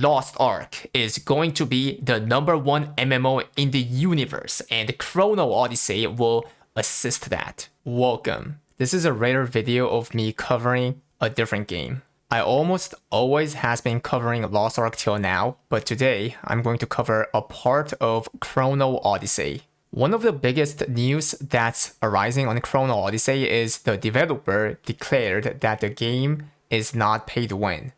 Lost Ark is going to be the #1 MMO in the universe, and Chrono Odyssey will assist that. Welcome. This is a rare video of me covering a different game. I almost always has been covering Lost Ark till now, but today I'm going to cover a part of Chrono Odyssey. One of the biggest news that's arising on Chrono Odyssey is the developer declared that the game is not pay to win.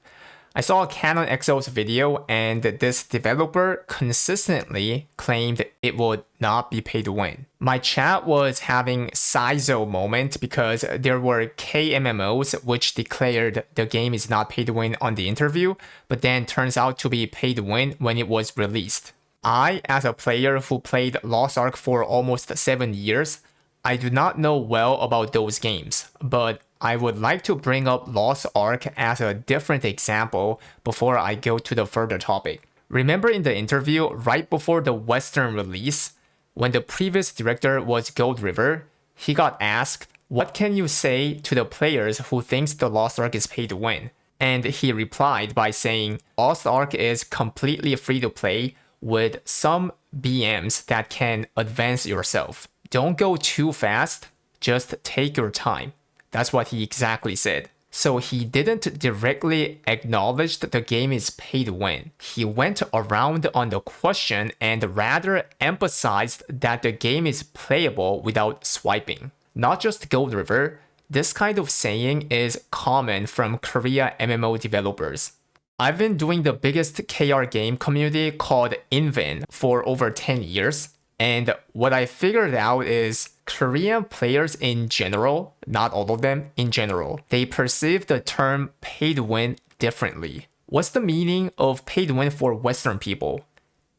I saw a Canon XO's video and this developer consistently claimed it would not be pay to win. My chat was having Sizo moment because there were KMMOs which declared the game is not pay to win on the interview, but then turns out to be pay to win when it was released. I, as a player who played Lost Ark for almost 7 years, I do not know well about those games, but I would like to bring up Lost Ark as a different example before I go to the further topic. Remember in the interview right before the Western release, when the previous director was Gold River, he got asked, "What can you say to the players who thinks the Lost Ark is pay to win?" And he replied by saying, "Lost Ark is completely free to play with some BMs that can advance yourself. Don't go too fast, just take your time." That's what he exactly said. So he didn't directly acknowledge that the game is pay to win. He went around on the question and rather emphasized that the game is playable without swiping. Not just Gold River, this kind of saying is common from Korea MMO developers. I've been doing the biggest KR game community called Invin for over 10 years. And what I figured out is Korean players in general, not all of them, in general, they perceive the term pay to win differently. What's the meaning of pay to win for Western people?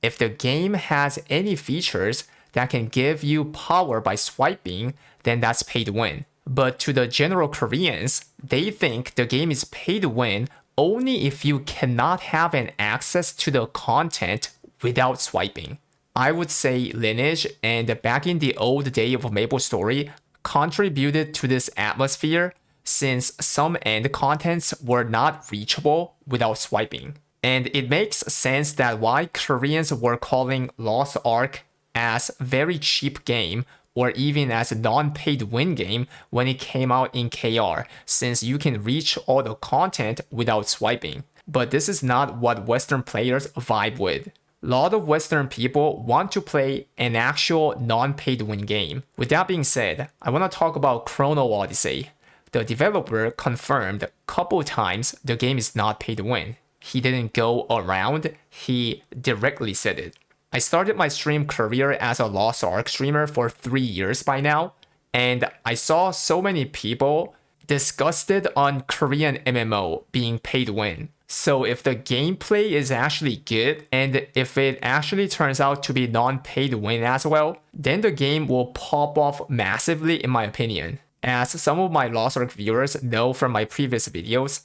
If the game has any features that can give you power by swiping, then that's pay to win. But to the general Koreans, they think the game is pay to win only if you cannot have an access to the content without swiping. I would say Lineage and back in the old day of MapleStory contributed to this atmosphere since some end contents were not reachable without swiping. And it makes sense that why Koreans were calling Lost Ark as very cheap game or even as a non-paid win game when it came out in KR, since you can reach all the content without swiping. But this is not what Western players vibe with. A lot of Western people want to play an actual non-paid win game. With that being said, I want to talk about Chrono Odyssey. The developer confirmed a couple times the game is not pay to win. He didn't go around, he directly said it. I started my stream career as a Lost Ark streamer for 3 years by now, and I saw so many people disgusted on Korean MMO being pay to win. So if the gameplay is actually good, and if it actually turns out to be non-pay to win as well, then the game will pop off massively in my opinion. As some of my Lost Ark viewers know from my previous videos,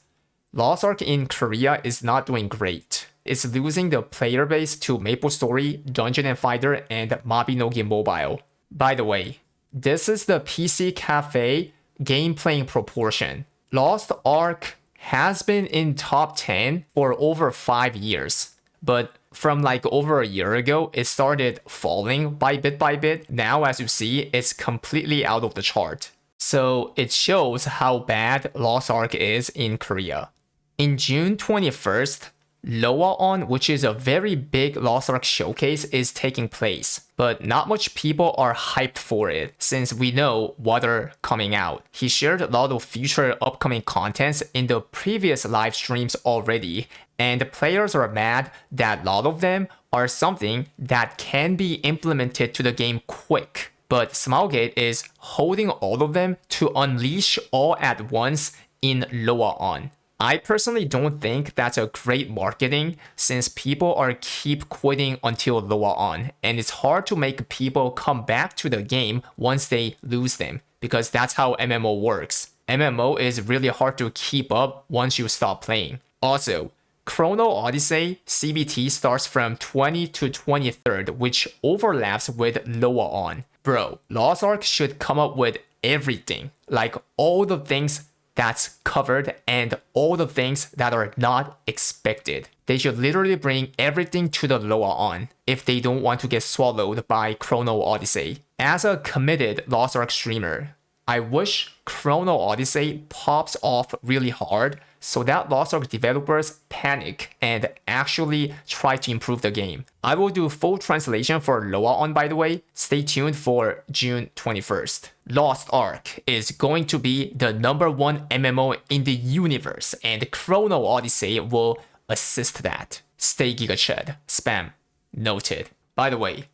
Lost Ark in Korea is not doing great. It's losing the player base to MapleStory, Dungeon & Fighter, and Mabinogi Mobile. By the way, this is the PC Cafe game playing proportion. Lost Ark has been in top 10 for over 5 years. But from like over a year ago, it started falling by bit. Now, as you see, it's completely out of the chart. So it shows how bad Lost Ark is in Korea. In June 21st, Loa-on, which is a very big Lost Ark showcase, is taking place, but not much people are hyped for it since we know what are coming out. He shared a lot of future upcoming contents in the previous live streams already, and players are mad that a lot of them are something that can be implemented to the game quick. But Smilegate is holding all of them to unleash all at once in Loa-on. I personally don't think that's a great marketing since people are keep quitting until Loa-on, and it's hard to make people come back to the game once they lose them because that's how MMO works. MMO is really hard to keep up once you stop playing. Also, Chrono Odyssey CBT starts from 20 to 23rd, which overlaps with Loa-on. Bro, Lost Ark should come up with everything, like all the things that's covered and all the things that are not expected. They should literally bring everything to the lower on if they don't want to get swallowed by Chrono Odyssey. As a committed Lost Ark streamer, I wish Chrono Odyssey pops off really hard so that Lost Ark developers panic and actually try to improve the game. I will do full translation for lower on, by the way. Stay tuned for June 21st. Lost Ark is going to be the #1 MMO in the universe, and Chrono Odyssey will assist that. Stay GigaChed. Spam. Noted. By the way,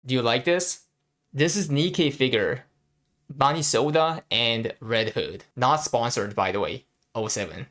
do you like this? This is Nikkei figure, Bunny Soda and Red Hood. Not sponsored, by the way. 07.